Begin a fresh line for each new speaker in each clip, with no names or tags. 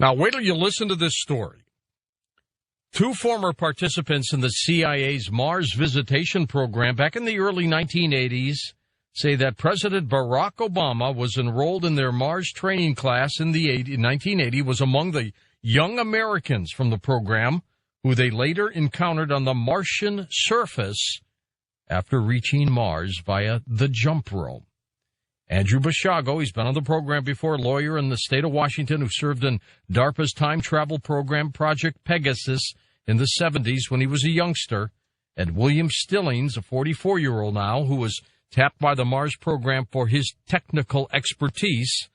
Now, wait till you listen to this story. Two former participants in the CIA's Mars visitation program back in the early 1980s say that President Barack Obama was enrolled in their Mars training class in 1980, was among the young Americans from the program who they later encountered on the Martian surface after reaching Mars via the jump rope. Andrew Basiago, he's been on the program before, lawyer in the state of Washington who served in DARPA's time travel program, Project Pegasus, in the 70s when he was a youngster, and William Stillings, a 44-year-old now, who was tapped by the Mars program for his technical expertise,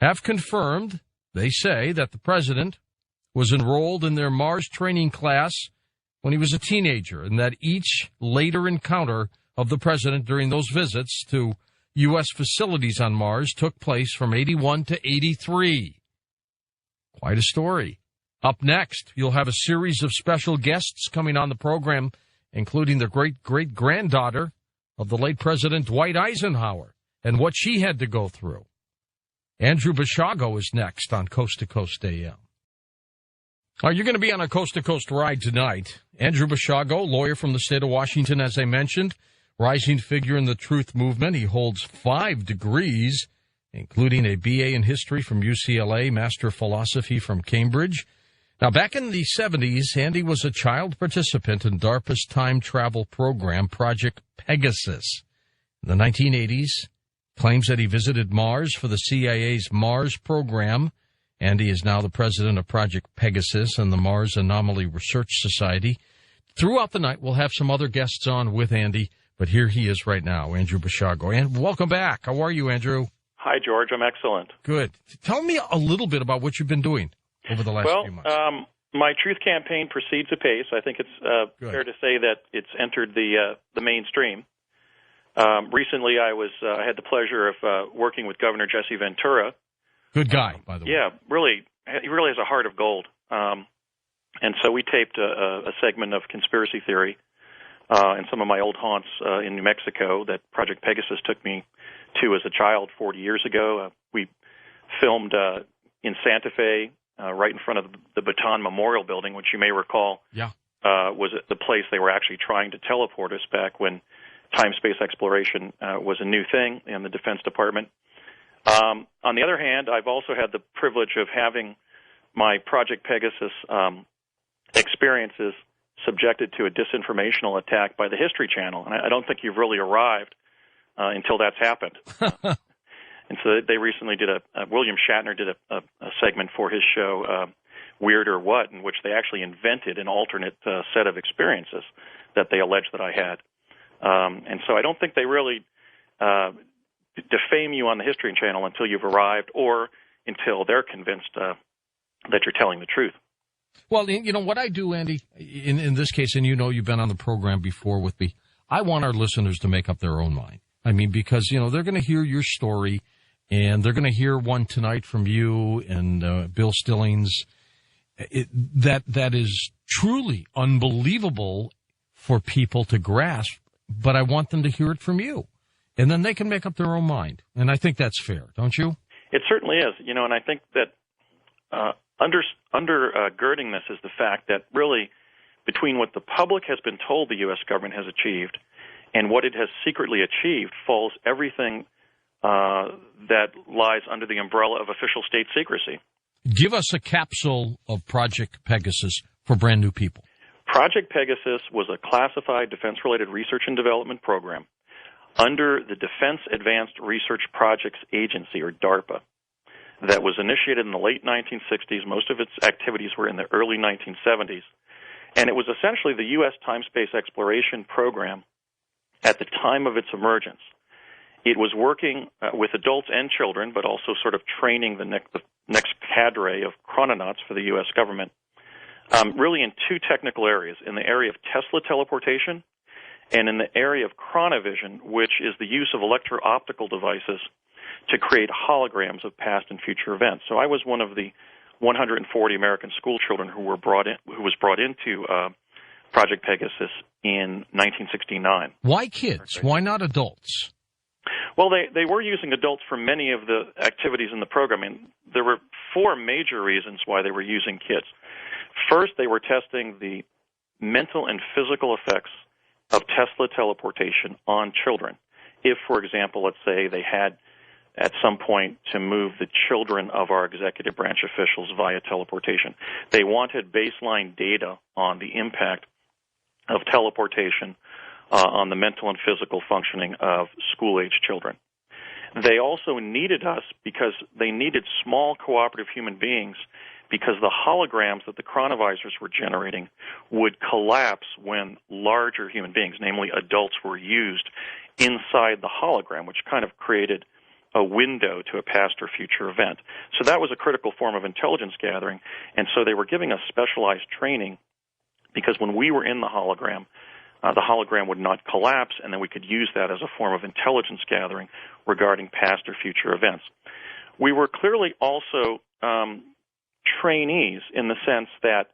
have confirmed, they say, that the president was enrolled in their Mars training class when he was a teenager, and that each later encounter of the president during those visits to U.S. facilities on Mars took place from 81 to 83. Quite a story. Up next, you'll have a series of special guests coming on the program, including the great-great-granddaughter of the late President Dwight Eisenhower and what she had to go through. Andrew Basiago is next on Coast to Coast AM. You're going to be on a Coast to Coast ride tonight. Andrew Basiago, lawyer from the state of Washington, as I mentioned, rising figure in the truth movement. He holds 5 degrees, including a BA in history from UCLA, Master of Philosophy from Cambridge. Now, back in the 70s, Andy was a child participant in DARPA's time travel program, Project Pegasus. In the 1980s, claims that he visited Mars for the CIA's Mars program. Andy is now the president of Project Pegasus and the Mars Anomaly Research Society. Throughout the night, we'll have some other guests on with Andy, but here he is right now, Andrew Basiago. And welcome back. How are you, Andrew?
Hi, George. I'm excellent.
Good. Tell me a little bit about what you've been doing over the last few months.
My truth campaign proceeds apace. I think it's fair to say that it's entered the mainstream. Recently, I had the pleasure of working with Governor Jesse Ventura.
Good guy, by the way.
Yeah, really, he really has a heart of gold. And so we taped a segment of conspiracy theory in some of my old haunts in New Mexico that Project Pegasus took me to as a child 40 years ago. We filmed in Santa Fe, right in front of the Bataan Memorial Building, which you may recall was the place they were actually trying to teleport us back when time-space exploration was a new thing in the Defense Department. On the other hand, I've also had the privilege of having my Project Pegasus experiences subjected to a disinformational attack by the History Channel. And I don't think you've really arrived until that's happened. And so they recently did William Shatner did a segment for his show, Weird or What, in which they actually invented an alternate set of experiences that they alleged that I had. And so I don't think they really defame you on the History Channel until you've arrived or until they're convinced that you're telling the truth.
Well, you know, what I do, Andy, in this case, and you know you've been on the program before with me, I want our listeners to make up their own mind. I mean, because, you know, they're going to hear your story, and they're going to hear one tonight from you and Bill Stillings. That is truly unbelievable for people to grasp, but I want them to hear it from you. And then they can make up their own mind. And I think that's fair, don't you?
It certainly is. You know, and I think that undergirding this is the fact that really between what the public has been told the U.S. government has achieved and what it has secretly achieved falls everything that lies under the umbrella of official state secrecy.
Give us a capsule of Project Pegasus for brand new people.
Project Pegasus was a classified defense-related research and development program under the Defense Advanced Research Projects Agency, or DARPA, that was initiated in the late 1960s. Most of its activities were in the early 1970s. And it was essentially the U.S. time-space exploration program at the time of its emergence. It was working with adults and children, but also sort of training the next cadre of chrononauts for the U.S. government, really in two technical areas, in the area of Tesla teleportation and in the area of chronovision, which is the use of electro-optical devices to create holograms of past and future events. So I was one of the 140 American school children who was brought into Project Pegasus in 1969.
Why kids? Why not adults?
Well, they were using adults for many of the activities in the program, and there were four major reasons why they were using kids. First, they were testing the mental and physical effects of Tesla teleportation on children. If, for example, let's say they had at some point to move the children of our executive branch officials via teleportation. They wanted baseline data on the impact of teleportation on the mental and physical functioning of school-age children. They also needed us because they needed small cooperative human beings because the holograms that the chronovisors were generating would collapse when larger human beings, namely adults, were used inside the hologram, which kind of created a window to a past or future event. So that was a critical form of intelligence gathering, and so they were giving us specialized training because when we were in the hologram would not collapse, and then we could use that as a form of intelligence gathering regarding past or future events. We were clearly also trainees in the sense that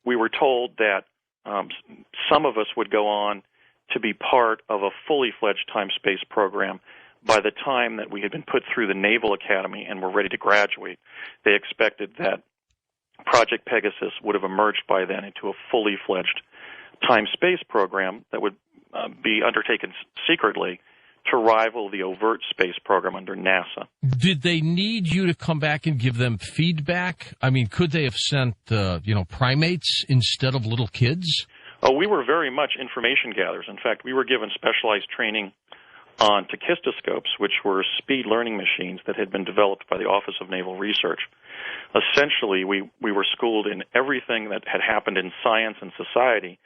we were told that some of us would go on to be part of a fully fledged time-space program by the time that we had been put through the Naval Academy and were ready to graduate. They expected that Project Pegasus would have emerged by then into a fully fledged time-space program that would be undertaken secretly to rival the overt space program under NASA.
Did they need you to come back and give them feedback? I mean, could they have sent, primates instead of little kids?
Oh, we were very much information gatherers. In fact, we were given specialized training on tachistoscopes, which were speed learning machines that had been developed by the Office of Naval Research. Essentially, we were schooled in everything that had happened in science and society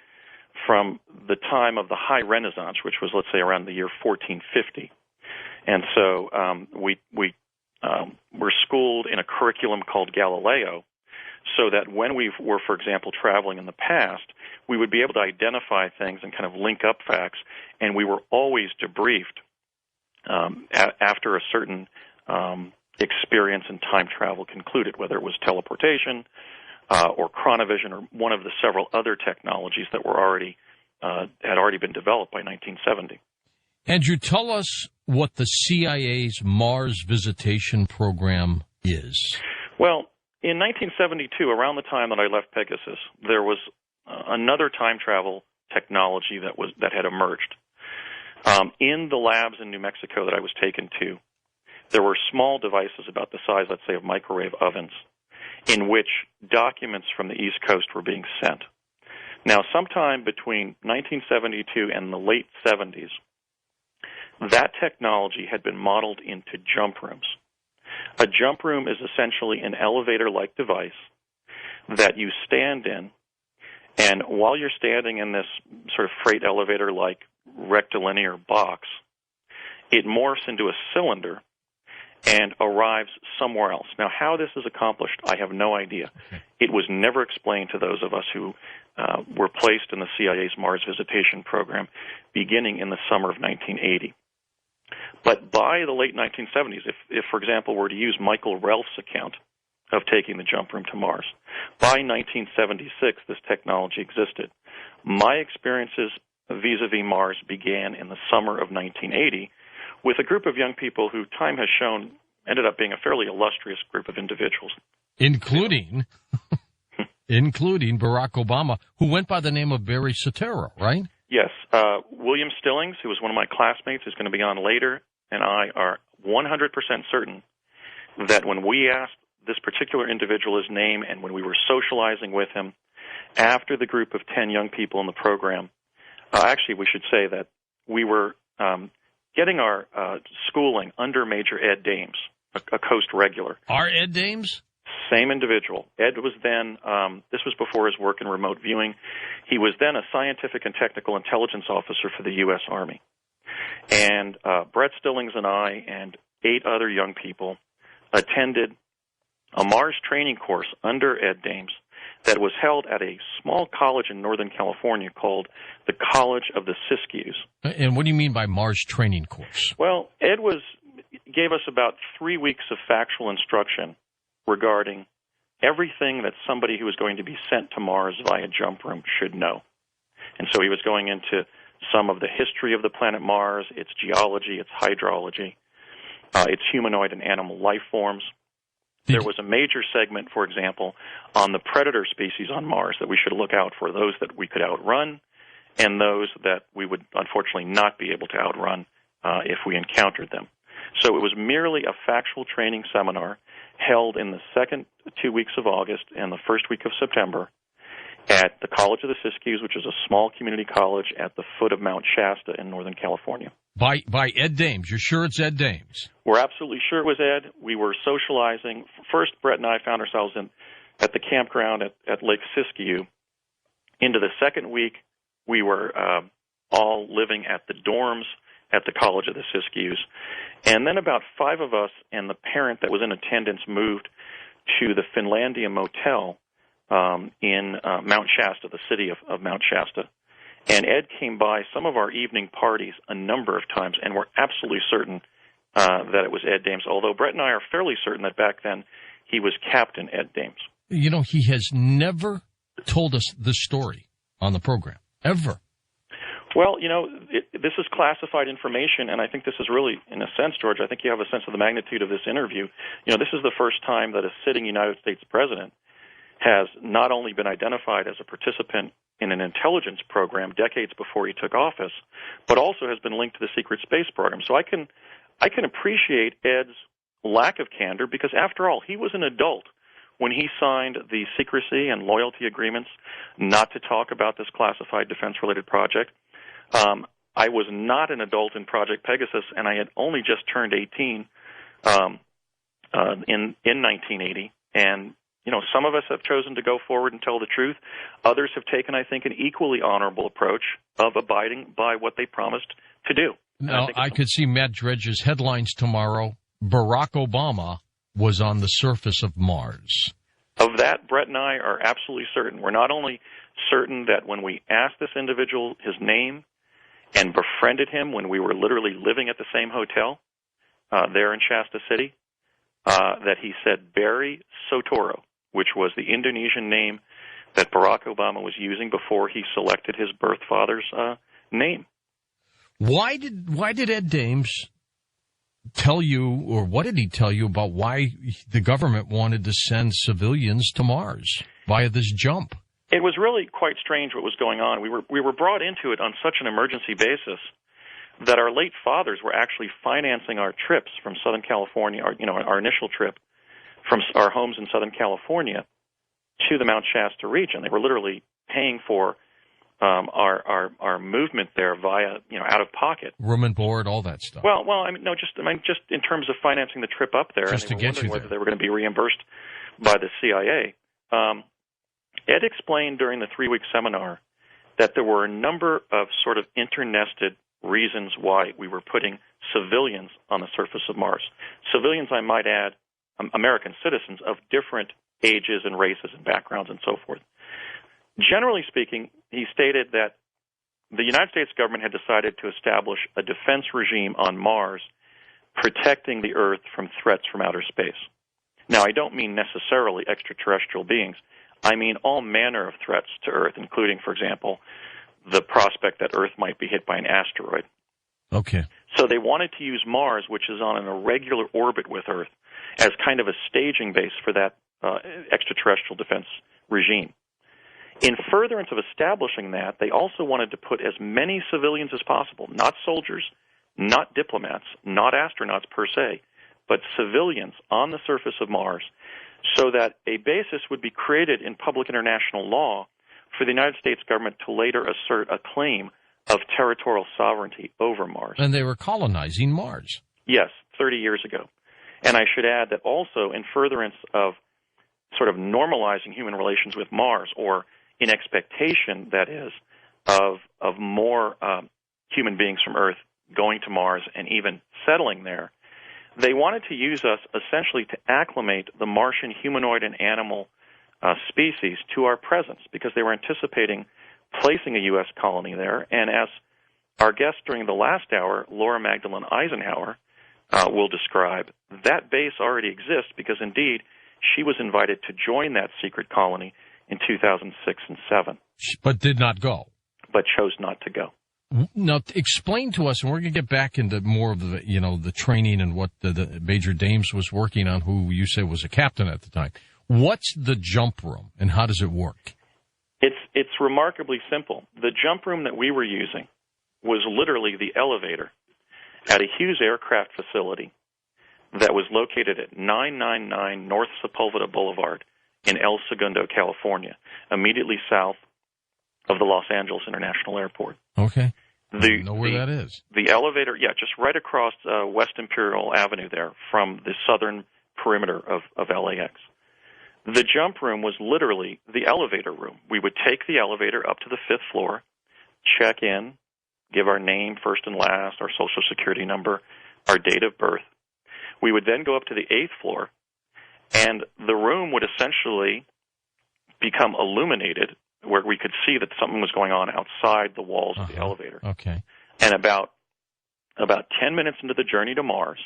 from the time of the High Renaissance, which was, let's say, around the year 1450. And so we were schooled in a curriculum called Galileo, so that when we were, for example, traveling in the past, we would be able to identify things and kind of link up facts, and we were always debriefed after a certain experience in time travel concluded, whether it was teleportation or chronovision or one of the several other technologies that were had already been developed by 1970.
Andrew, tell us what the CIA's Mars visitation program is.
Well, in 1972, around the time that I left Pegasus, there was another time travel technology that had emerged. In the labs in New Mexico that I was taken to, there were small devices about the size, let's say, of microwave ovens, in which documents from the East Coast were being sent. Now, sometime between 1972 and the late 70s, that technology had been modeled into jump rooms. A jump room is essentially an elevator-like device that you stand in, and while you're standing in this sort of freight elevator-like rectilinear box, it morphs into a cylinder and arrives somewhere else. Now, how this is accomplished, I have no idea. It was never explained to those of us who were placed in the CIA's Mars visitation program beginning in the summer of 1980. But by the late 1970s, if for example, we're to use Michael Relf's account of taking the jump room to Mars, by 1976, this technology existed. My experiences vis-a-vis Mars began in the summer of 1980 with a group of young people who time has shown ended up being a fairly illustrious group of individuals.
Including Barack Obama, who went by the name of Barry Soetoro, right?
Yes. William Stillings, who was one of my classmates, is going to be on later, and I are 100% certain that when we asked this particular individual his name and when we were socializing with him after the group of 10 young people in the program, actually we should say that we were getting our schooling under Major Ed Dames, a Coast regular.
Our Ed Dames?
Same individual. Ed was then, this was before his work in remote viewing, he was then a scientific and technical intelligence officer for the U.S. Army. And Brett Stillings and I and 8 other young people attended a Mars training course under Ed Dames that was held at a small college in Northern California called the College of the Siskiyous.
And what do you mean by Mars training course?
Well, Ed gave us about 3 weeks of factual instruction regarding everything that somebody who was going to be sent to Mars via jump room should know. And so he was going into some of the history of the planet Mars, its geology, its hydrology, its humanoid and animal life forms. There was a major segment, for example, on the predator species on Mars that we should look out for, those that we could outrun and those that we would unfortunately not be able to outrun if we encountered them. So it was merely a factual training seminar held in the second 2 weeks of August and the first week of September at the College of the Siskiyous, which is a small community college at the foot of Mount Shasta in Northern California.
By Ed Dames. You're sure it's Ed Dames?
We're absolutely sure it was Ed. We were socializing. First, Brett and I found ourselves at the campground at Lake Siskiyou. Into the second week, we were all living at the dorms at the College of the Siskiyous. And then about 5 of us and the parent that was in attendance moved to the Finlandia Motel in Mount Shasta, the city of Mount Shasta. And Ed came by some of our evening parties a number of times, and we're absolutely certain that it was Ed Dames, although Brett and I are fairly certain that back then he was Captain Ed Dames.
You know, he has never told us this story on the program, ever.
Well, you know, this is classified information, and I think this is really, in a sense, George, I think you have a sense of the magnitude of this interview. You know, this is the first time that a sitting United States president has not only been identified as a participant in an intelligence program decades before he took office, but also has been linked to the secret space program. So I can appreciate Ed's lack of candor because, after all, he was an adult when he signed the secrecy and loyalty agreements not to talk about this classified defense-related project. I was not an adult in Project Pegasus, and I had only just turned 18 in 1980. And, you know, some of us have chosen to go forward and tell the truth. Others have taken, I think, an equally honorable approach of abiding by what they promised to do.
Now, I could see Matt Dredge's headlines tomorrow. Barack Obama was on the surface of Mars.
Of that, Brett and I are absolutely certain. We're not only certain that when we asked this individual his name and befriended him when we were literally living at the same hotel there in Shasta City, that he said Barry Sotoro, which was the Indonesian name that Barack Obama was using before he selected his birth father's name.
Why did Ed Dames tell you, or what did he tell you about why the government wanted to send civilians to Mars via this jump?
It was really quite strange what was going on. We were brought into it on such an emergency basis that our late fathers were actually financing our trips from Southern California, our initial trip from our homes in Southern California to the Mount Shasta region. They were literally paying for our movement there via, out of pocket.
Room and board, all that stuff.
Well, just in terms of financing the trip up there,
just
and
to get you
whether
there.
they were going to be reimbursed by the CIA. Ed explained during the 3-week seminar that there were a number of sort of internested reasons why we were putting civilians on the surface of Mars. Civilians, I might add, American citizens of different ages and races and backgrounds and so forth. Generally speaking, he stated that the United States government had decided to establish a defense regime on Mars protecting the Earth from threats from outer space. Now, I don't mean necessarily extraterrestrial beings. I mean all manner of threats to Earth, including, for example, the prospect that Earth might be hit by an asteroid.
Okay.
So they wanted to use Mars, which is on an irregular orbit with Earth, as kind of a staging base for that extraterrestrial defense regime. In furtherance of establishing that, they also wanted to put as many civilians as possible, not soldiers, not diplomats, not astronauts per se, but civilians on the surface of Mars, so that a basis would be created in public international law for the United States government to later assert a claim of territorial sovereignty over Mars.
And they were colonizing Mars.
Yes, 30 years ago. And I should add that also in furtherance of sort of normalizing human relations with Mars, or in expectation, that is, of more human beings from Earth going to Mars and even settling there, they wanted to use us essentially to acclimate the Martian humanoid and animal species to our presence, because they were anticipating placing a U.S. colony there. And as our guest during the last hour, Laura Magdalene Eisenhower, will describe, that base already exists because, indeed, she was invited to join that secret colony in 2006 and 2007.
But did not go.
But chose not to go.
Now, explain to us, and we're going to get back into more of the, the training and what the Major Dames was working on, who you said was a captain at the time. What's the jump room, and how does it work?
It's remarkably simple. The jump room that we were using was literally the elevator at a Hughes Aircraft facility that was located at 999 North Sepulveda Boulevard in El Segundo, California, immediately south of the Los Angeles International Airport.
Okay. I don't know where that is.
The elevator, just right across West Imperial Avenue there from the southern perimeter of LAX. The jump room was literally the elevator room. We would take the elevator up to the 5th floor, check in, give our name first and last, our social security number, our date of birth. We would then go up to the 8th floor, and the room would essentially become illuminated where we could see that something was going on outside the walls of the elevator.
Okay.
And about 10 minutes into the journey to Mars,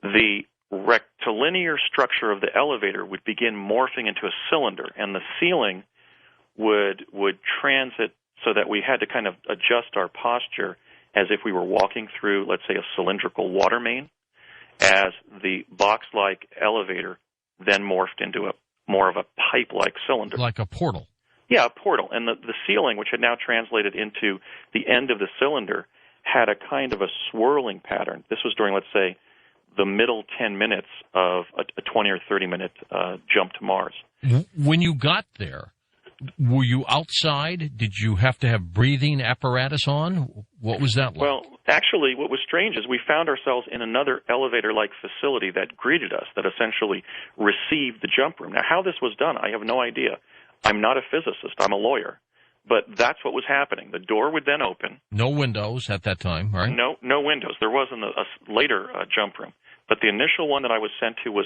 the rectilinear structure of the elevator would begin morphing into a cylinder, and the ceiling would transit so that we had to kind of adjust our posture as if we were walking through, let's say, a cylindrical water main, as the box-like elevator then morphed into more of a pipe-like cylinder.
Like a portal.
Yeah, a portal. And the ceiling, which had now translated into the end of the cylinder, had a kind of a swirling pattern. This was during, let's say, the middle 10 minutes of a 20 or 30-minute jump to Mars.
When you got there, were you outside? Did you have to have breathing apparatus on? What was that like?
Well, actually, what was strange is we found ourselves in another elevator-like facility that greeted us, that essentially received the jump room. Now, how this was done, I have no idea. I'm not a physicist. I'm a lawyer. But that's what was happening. The door would then open.
No windows at that time, right?
No windows. There was in a later jump room. But the initial one that I was sent to was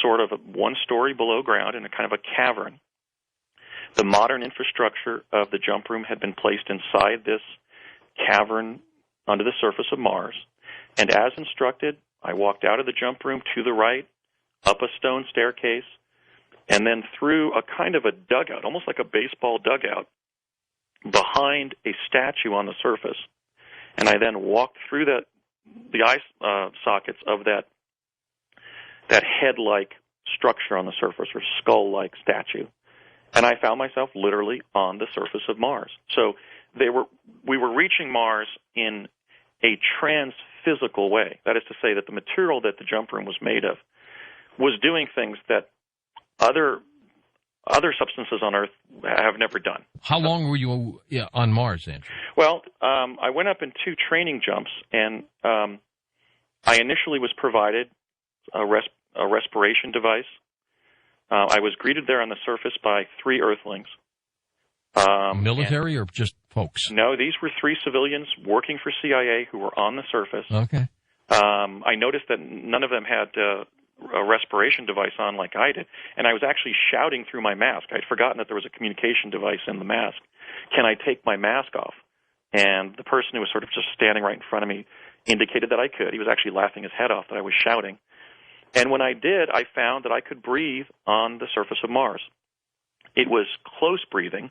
sort of one story below ground in a kind of a cavern. The modern infrastructure of the jump room had been placed inside this cavern under the surface of Mars. And as instructed, I walked out of the jump room to the right, up a stone staircase, and then through a kind of a dugout, almost like a baseball dugout, behind a statue on the surface. And I then walked through the eye sockets of that head-like structure on the surface, or skull-like statue. And I found myself literally on the surface of Mars. So we were reaching Mars in a trans-physical way. That is to say that the material that the jump room was made of was doing things that other substances on Earth have never done.
How long were you on Mars, Andrew?
Well, I went up in 2 training jumps, and I initially was provided a respiration device. I was greeted there on the surface by 3 Earthlings.
Military or just folks?
No, these were 3 civilians working for CIA who were on the surface.
Okay.
I noticed that none of them had a respiration device on like I did, and I was actually shouting through my mask. I'd forgotten that there was a communication device in the mask. Can I take my mask off? And the person who was sort of just standing right in front of me indicated that I could. He was actually laughing his head off that I was shouting. And when I did, I found that I could breathe on the surface of Mars. It was close breathing.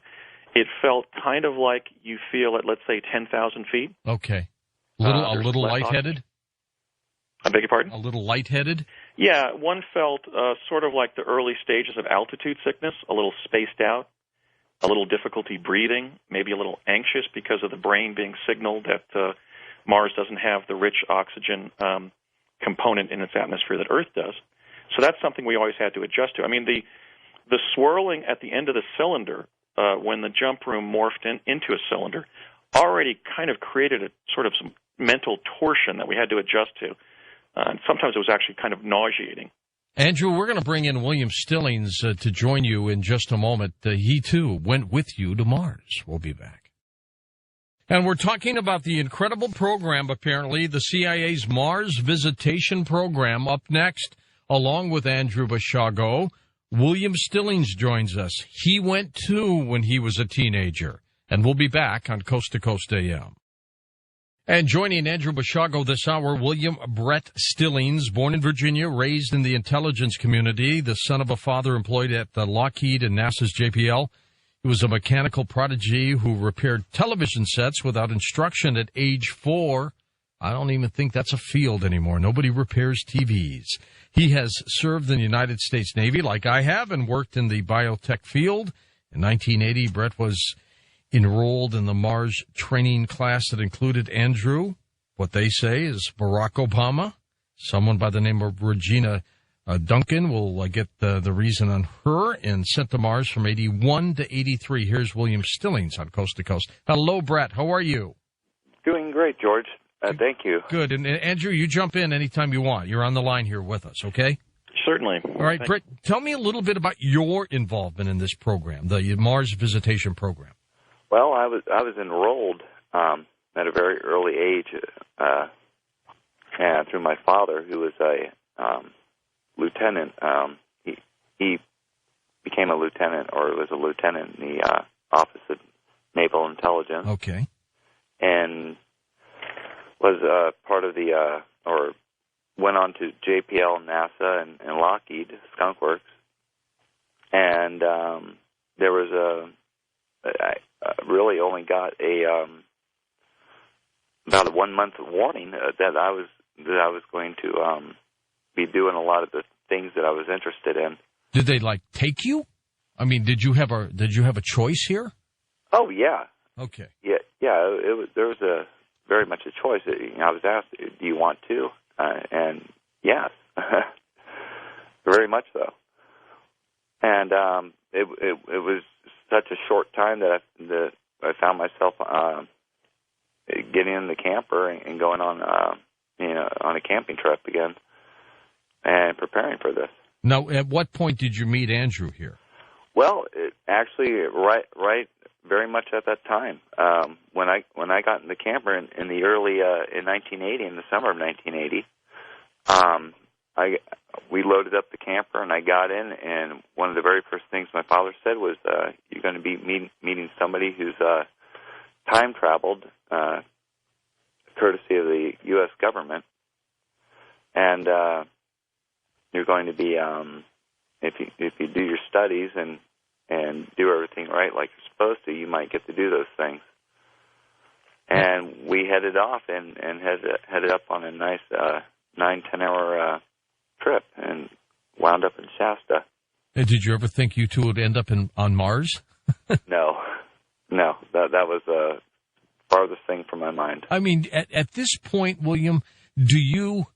It felt kind of like you feel at, let's say, 10,000 feet.
Okay. A little lightheaded?
I beg your pardon?
A little lightheaded?
Yeah, one felt sort of like the early stages of altitude sickness, a little spaced out, a little difficulty breathing, maybe a little anxious because of the brain being signaled that Mars doesn't have the rich oxygen component in its atmosphere that Earth does. So that's something we always had to adjust to. I mean, the swirling at the end of the cylinder when the jump room morphed into a cylinder already kind of created a sort of some mental torsion that we had to adjust to. And sometimes it was actually kind of nauseating.
Andrew, we're going to bring in William Stillings to join you in just a moment. He, too, went with you to Mars. We'll be back. And we're talking about the incredible program, apparently, the CIA's Mars Visitation Program. Up next, along with Andrew Basiago, William Stillings joins us. He went, too, when he was a teenager. And we'll be back on Coast to Coast AM. And joining Andrew Basiago this hour, William Brett Stillings, born in Virginia, raised in the intelligence community, the son of a father employed at the Lockheed and NASA's JPL. He was a mechanical prodigy who repaired television sets without instruction at age 4. I don't even think that's a field anymore. Nobody repairs TVs. He has served in the United States Navy like I have and worked in the biotech field. In 1980, Brett was enrolled in the Mars training class that included Andrew. What they say is Barack Obama. Someone by the name of Regina Duncan will get the reason on her and sent to Mars from 81 to 83. Here's William Stillings on Coast to Coast. Hello, Brett. How are you?
Doing great, George. Thank you.
Good. And Andrew, you jump in anytime you want. You're on the line here with us, okay?
Certainly.
All right, Brett, tell me a little bit about your involvement in this program, the Mars Visitation Program.
Well, I was enrolled at a very early age and through my father, who was a lieutenant. He became a lieutenant, or was a lieutenant in the Office of Naval Intelligence.
Okay.
And was part of the, or went on to JPL, NASA, and Lockheed, Skunk Works. And there was I really only got about a 1 month warning that I was going to be doing a lot of the things that I was interested in.
Did they take you? I mean, did you have a choice here?
Oh yeah.
Okay.
Yeah. There was very much a choice. I was asked, "Do you want to?" And yes, very much so. And it was such a short time that I found myself getting in the camper and going on on a camping trip again and preparing for this.
Now, at what point did you meet Andrew here?
Well, actually, right, very much at that time. When I got in the camper in the early in 1980, in the summer of 1980, we loaded up the camper and I got in, and one of the very first things my father said was, "You're going to be meeting somebody who's time traveled, courtesy of the U.S. government, and you're going to be if you do your studies and do everything right like you're supposed to, you might get to do those things." And we headed off and headed up on a nice 9-10 hour trip and wound up in Shasta.
And did you ever think you two would end up on Mars?
No, that was the farthest thing from my mind.
I mean, at this point, William, do you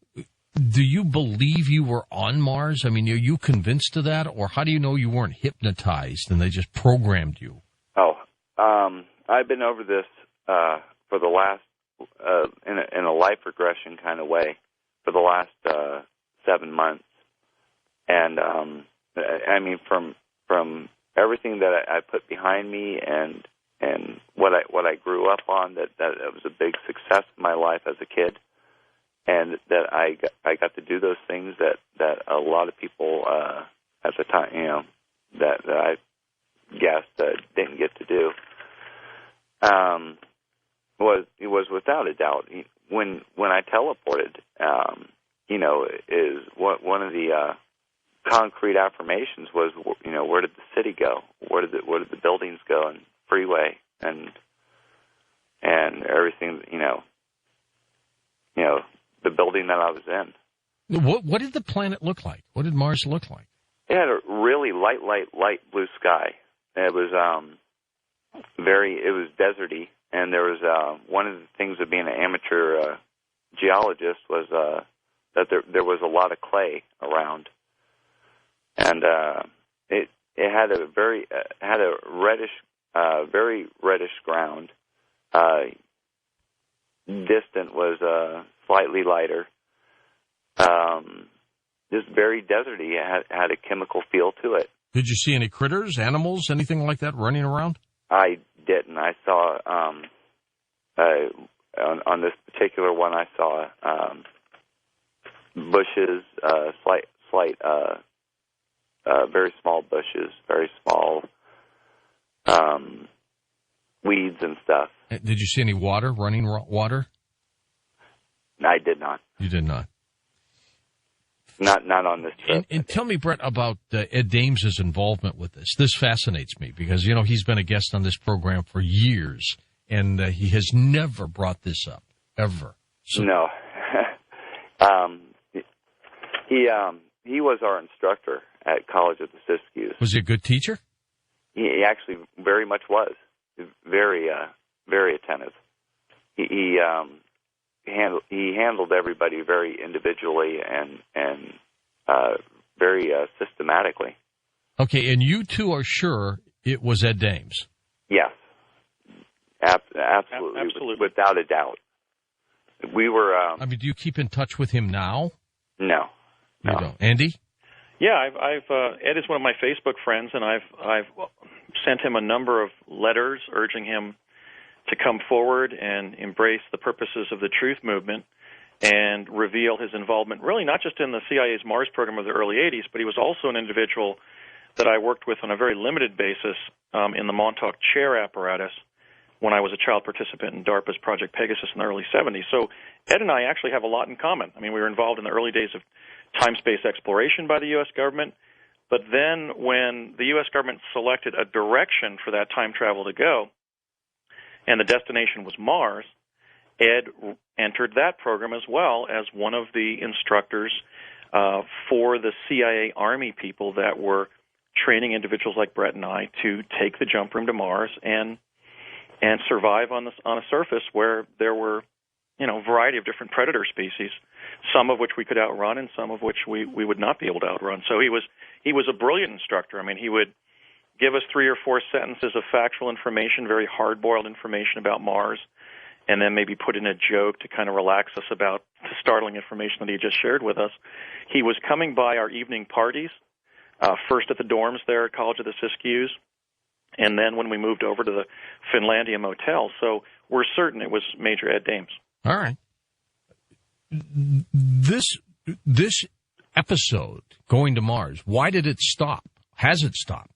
believe you were on Mars? I mean, are you convinced of that, or how do you know you weren't hypnotized and they just programmed you?
Oh, I've been over this for the last in a life regression kind of way for the last 7 months, and I mean from everything that I put behind me and what I grew up on, that it was a big success in my life as a kid, and that I got to do those things that a lot of people at the time, that I guessed didn't get to do. Was without a doubt when I teleported. Is one of the concrete affirmations was, where did the city go? Where did the buildings go, and freeway and everything? The building that I was in.
What did the planet look like? What did Mars look like?
It had a really light blue sky. It was it was deserty, and there was one of the things of being an amateur geologist was that there was a lot of clay around, and it had a very reddish ground. Distant was slightly lighter. Just very deserty. It had a chemical feel to it.
Did you see any critters, animals, anything like that running around?
I didn't. I saw on this particular one, I saw bushes, slight, very small bushes, very small weeds and stuff.
Did you see any running water?
I did not.
You did not.
Not on this trip.
And tell me, Brett, about Ed Dames' involvement with this. This fascinates me because, you know, he's been a guest on this program for years, and he has never brought this up, ever. So,
no. He was our instructor at College of the Siskiyous.
Was he a good teacher?
He actually very much was. Very attentive. He handled everybody very individually and very systematically.
Okay, and you two are sure it was Ed Dames?
Yes, absolutely, without a doubt. We were.
I mean, do you keep in touch with him now?
No.
You don't, Andy?
Yeah, I've Ed is one of my Facebook friends, and I've sent him a number of letters urging him to come forward and embrace the purposes of the Truth Movement and reveal his involvement, really not just in the CIA's Mars program of the early 80s, but he was also an individual that I worked with on a very limited basis in the Montauk chair apparatus when I was a child participant in DARPA's Project Pegasus in the early 70s. So Ed and I actually have a lot in common. I mean, we were involved in the early days of time-space exploration by the U.S. government, but then when the U.S. government selected a direction for that time travel to go, and the destination was Mars, Ed entered that program as well as one of the instructors for the CIA Army people that were training individuals like Brett and I to take the jump room to Mars and survive on a surface where there were, you know, a variety of different predator species, some of which we could outrun and some of which we would not be able to outrun. So he was a brilliant instructor. I mean, he would give us 3 or 4 sentences of factual information, very hard-boiled information about Mars, and then maybe put in a joke to kind of relax us about the startling information that he just shared with us. He was coming by our evening parties, first at the dorms there at College of the Siskiyous, and then when we moved over to the Finlandia Motel. So we're certain it was Major Ed Dames.
All right. This episode, going to Mars, why did it stop? Has it stopped?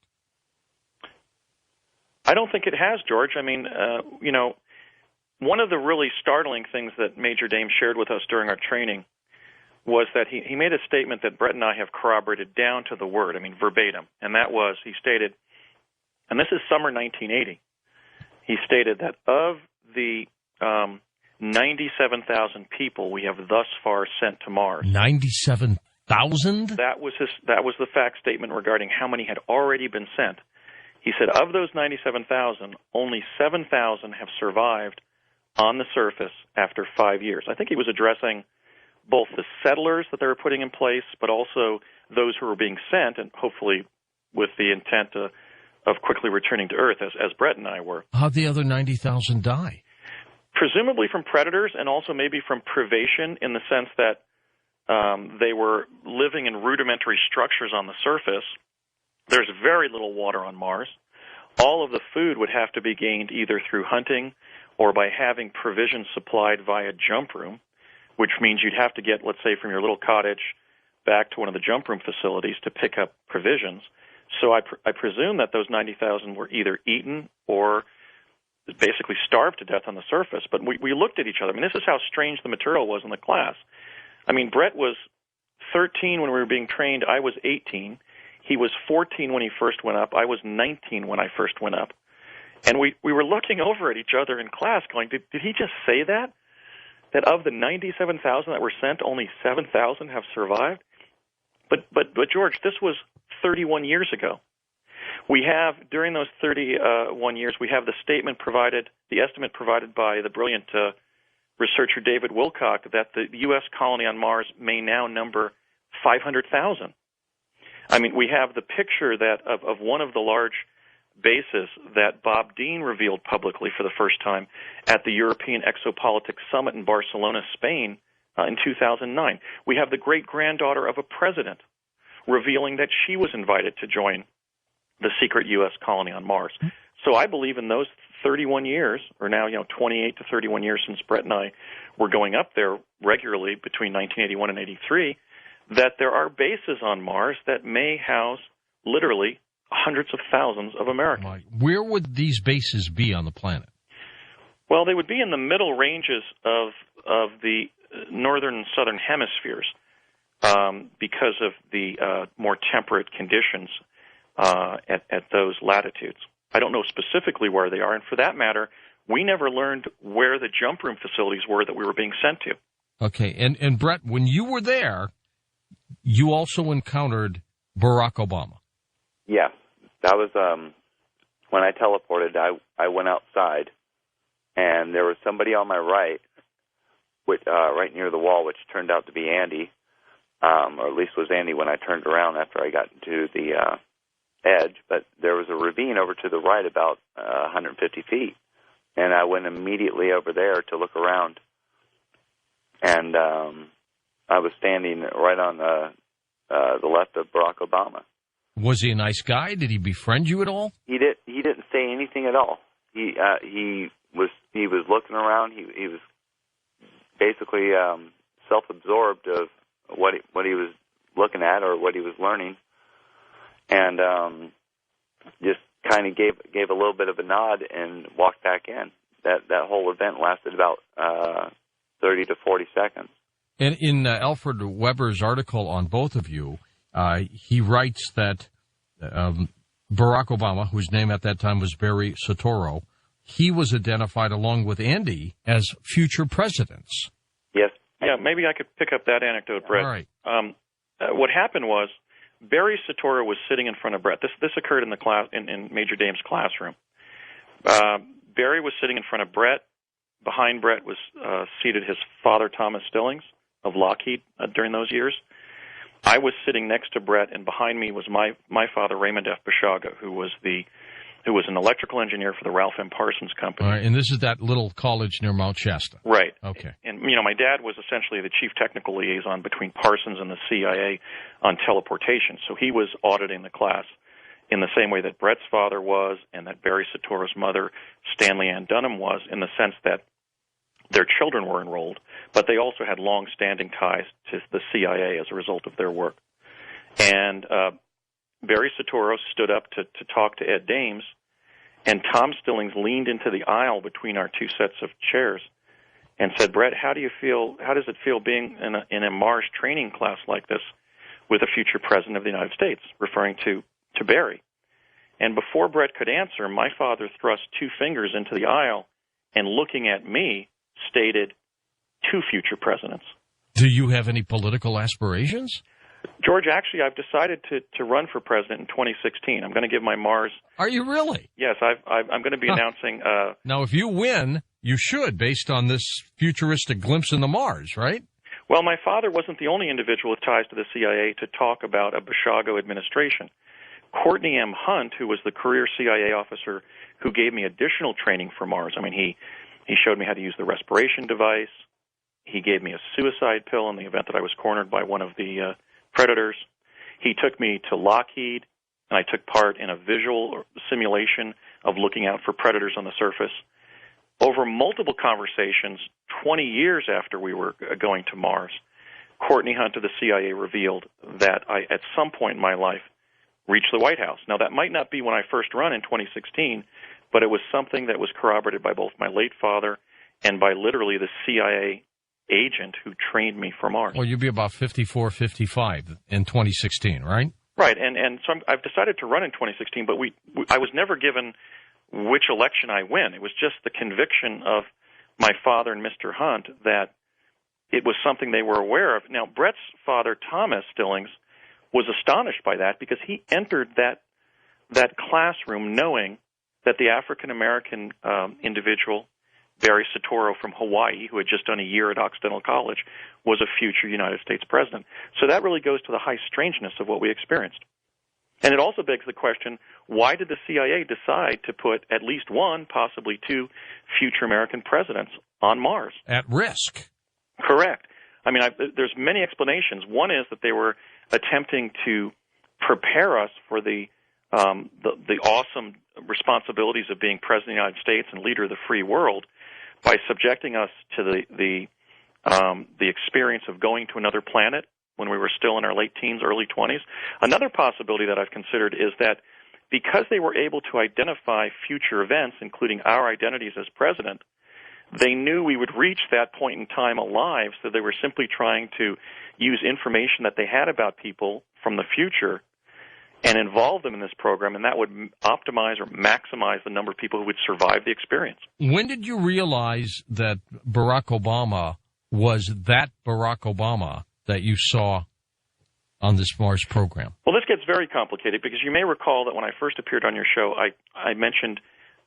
I don't think it has, George. I mean, you know, one of the really startling things that Major Dames shared with us during our training was that he made a statement that Brett and I have corroborated down to the word, I mean, verbatim. And that was, he stated, and this is summer 1980, he stated that of the 97,000 people we have thus far sent to Mars.
97,000?
That was the fact statement regarding how many had already been sent. He said, of those 97,000, only 7,000 have survived on the surface after 5 years. I think he was addressing both the settlers that they were putting in place, but also those who were being sent, and hopefully with the intent of quickly returning to Earth, as Brett and I were.
How'd the other 90,000 die?
Presumably from predators, and also maybe from privation, in the sense that they were living in rudimentary structures on the surface. There's very little water on Mars. All of the food would have to be gained either through hunting or by having provisions supplied via jump room, which means you'd have to get, let's say, from your little cottage back to one of the jump room facilities to pick up provisions. So I presume that those 90,000 were either eaten or basically starved to death on the surface. But we looked at each other. I mean, this is how strange the material was in the class. I mean, Brett was 13 when we were being trained. I was 18. He was 14 when he first went up. I was 19 when I first went up. And we were looking over at each other in class going, did he just say that? That of the 97,000 that were sent, only 7,000 have survived? But George, this was 31 years ago. We have, during those 31 years, we have the estimate provided by the brilliant researcher David Wilcock that the U.S. colony on Mars may now number 500,000. I mean, we have the picture that of one of the large bases that Bob Dean revealed publicly for the first time at the European Exopolitics Summit in Barcelona, Spain, in 2009. We have the great-granddaughter of a president revealing that she was invited to join the secret U.S. colony on Mars. So I believe in those 31 years, or now 28 to 31 years since Brett and I were going up there regularly between 1981 and 83, that there are bases on Mars that may house literally hundreds of thousands of Americans.
Where would these bases be on the planet?
Well, they would be in the middle ranges of the northern and southern hemispheres. because of the more temperate conditions at those latitudes. I don't know specifically where they are, and for that matter, we never learned where the jump room facilities were that we were being sent to.
Okay, and Brett, when you were there, you also encountered Barack Obama.
Yeah, that was when I teleported. I went outside, and there was somebody on my right, right near the wall, which turned out to be Andy, or at least was Andy when I turned around after I got into the edge. But there was a ravine over to the right about 150 feet, and I went immediately over there to look around, and I was standing right on the left of Barack Obama.
Was he a nice guy? Did he befriend you at all?
He didn't say anything at all. He was looking around. He was basically self-absorbed of what he was looking at or what he was learning, and just kind of gave a little bit of a nod and walked back in. That whole event lasted about 30 to 40 seconds.
And in Alfred Weber's article on both of you, he writes that Barack Obama, whose name at that time was Barry Soetoro, he was identified along with Andy as future presidents.
Yes.
Yeah, maybe I could pick up that anecdote, Brett.
All right.
What happened was Barry Soetoro was sitting in front of Brett. This occurred in the class in Major Dame's classroom. Barry was sitting in front of Brett. Behind Brett was seated his father, Thomas Stillings, of Lockheed during those years. I was sitting next to Brett, and behind me was my father, Raymond F. Bashaga, who was an electrical engineer for the Ralph M. Parsons Company.
All right, and this is that little college near Mount Shasta.
Right.
Okay.
And, my dad was essentially the chief technical liaison between Parsons and the CIA on teleportation, so he was auditing the class in the same way that Brett's father was and that Barry Soetoro's mother, Stanley Ann Dunham, was, in the sense that their children were enrolled, but they also had long-standing ties to the CIA as a result of their work. And Barry Soetoro stood up to talk to Ed Dames, and Tom Stillings leaned into the aisle between our two sets of chairs and said, "Brett, how does it feel being in a Mars training class like this with a future president of the United States?" referring to Barry. And before Brett could answer, my father thrust two fingers into the aisle and, looking at me, stated, "Two future presidents."
Do you have any political aspirations?
George, actually, I've decided to run for president in 2016. I'm going to give my Mars.
Are you really?
Yes, I'm going to be announcing.
Now, if you win, you should, based on this futuristic glimpse into Mars, right?
Well, my father wasn't the only individual with ties to the CIA to talk about a Bashago administration. Courtney M. Hunt, who was the career CIA officer who gave me additional training for Mars. I mean, he showed me how to use the respiration device. He gave me a suicide pill in the event that I was cornered by one of the predators. He took me to Lockheed, and I took part in a visual simulation of looking out for predators on the surface. Over multiple conversations, 20 years after we were going to Mars, Courtney Hunt of the CIA revealed that I, at some point in my life, reached the White House. Now, that might not be when I first run in 2016, but it was something that was corroborated by both my late father and by literally the CIA agent who trained me for Mars.
Well, you'll be about 54, 55 in 2016, right?
Right, and so I've decided to run in 2016, but I was never given which election I win. It was just the conviction of my father and Mr. Hunt that it was something they were aware of. Now, Brett's father, Thomas Stillings, was astonished by that because he entered that classroom knowing that the African-American individual, Barry Soetoro from Hawaii, who had just done a year at Occidental College, was a future United States president. So that really goes to the high strangeness of what we experienced. And it also begs the question, why did the CIA decide to put at least one, possibly two, future American presidents on Mars?
At risk.
Correct. I mean, there's many explanations. One is that they were attempting to prepare us for the awesome responsibilities of being president of the United States and leader of the free world by subjecting us to the experience of going to another planet when we were still in our late teens, early 20s. Another possibility that I've considered is that because they were able to identify future events, including our identities as president, they knew we would reach that point in time alive, so they were simply trying to use information that they had about people from the future and involve them in this program, and that would optimize or maximize the number of people who would survive the experience.
When did you realize that Barack Obama was that Barack Obama that you saw on this Mars program?
Well, this gets very complicated because you may recall that when I first appeared on your show, I mentioned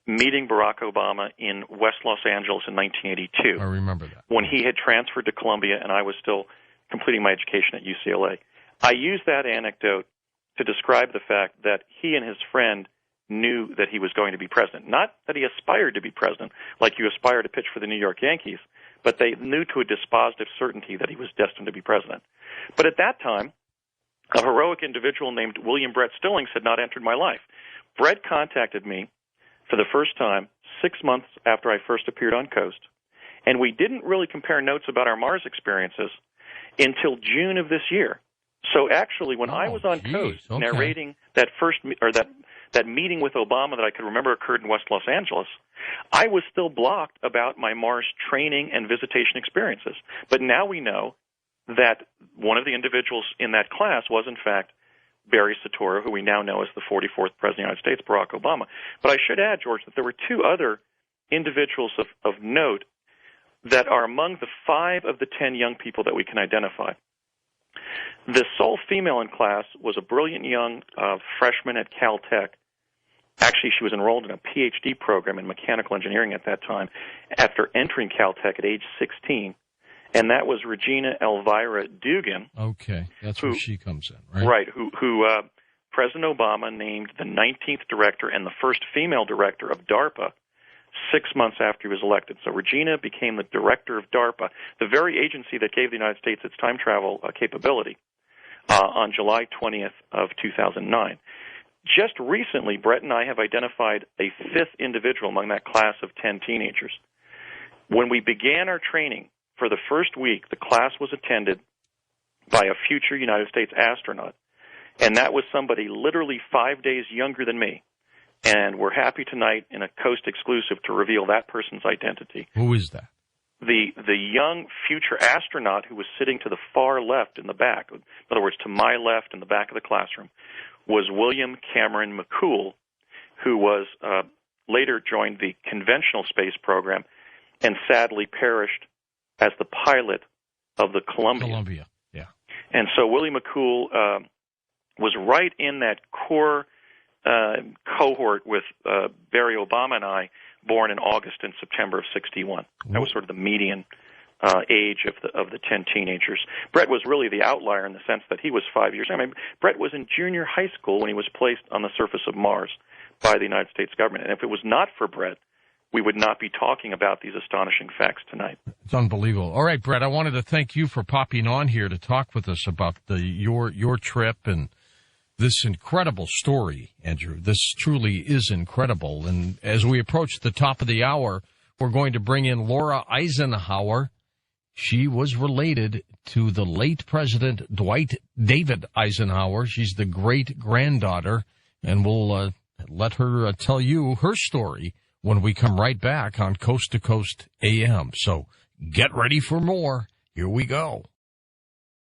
meeting Barack Obama in West Los Angeles in 1982.
I remember that.
When he had transferred to Columbia and I was still completing my education at UCLA. I used that anecdote to describe the fact that he and his friend knew that he was going to be president. Not that he aspired to be president, like you aspire to pitch for the New York Yankees, but they knew to a dispositive certainty that he was destined to be president. But at that time, a heroic individual named William Brett Stillings had not entered my life. Brett contacted me for the first time 6 months after I first appeared on Coast, and we didn't really compare notes about our Mars experiences until June of this year. So actually, when I was on Coast narrating that that meeting with Obama that I could remember occurred in West Los Angeles, I was still blocked about my Mars training and visitation experiences. But now we know that one of the individuals in that class was, in fact, Barry Soetoro, who we now know as the 44th President of the United States, Barack Obama. But I should add, George, that there were two other individuals of note that are among the 5 of the 10 young people that we can identify. The sole female in class was a brilliant young freshman at Caltech. Actually, she was enrolled in a PhD program in mechanical engineering at that time after entering Caltech at age 16, and that was Regina Elvira Dugan.
Okay, that's where she comes in, right?
Right, who President Obama named the 19th director and the first female director of DARPA 6 months after he was elected. So Regina became the director of DARPA, the very agency that gave the United States its time travel capability, on July 20th of 2009. Just recently, Brett and I have identified a 5th individual among that class of 10 teenagers. When we began our training, for the first week, the class was attended by a future United States astronaut, and that was somebody literally 5 days younger than me. And we're happy tonight in a Coast exclusive to reveal that person's identity.
Who is that?
The young future astronaut who was sitting to the far left in the back, in other words, to my left in the back of the classroom, was William Cameron McCool, who was later joined the conventional space program and sadly perished as the pilot of the Columbia.
Yeah.
And so Willie McCool was right in that core cohort with Barry Obama and I, born in August and September of '61. That was sort of the median age of the 10 teenagers. Brett was really the outlier in the sense that he was 5 years. I mean, Brett was in junior high school when he was placed on the surface of Mars by the United States government. And if it was not for Brett, we would not be talking about these astonishing facts tonight.
It's unbelievable. All right, Brett, I wanted to thank you for popping on here to talk with us about your trip and this incredible story, Andrew. This truly is incredible. And as we approach the top of the hour, we're going to bring in Laura Eisenhower. She was related to the late President Dwight David Eisenhower. She's the great-granddaughter, and we'll let her tell you her story when we come right back on Coast to Coast AM. So get ready for more. Here we go.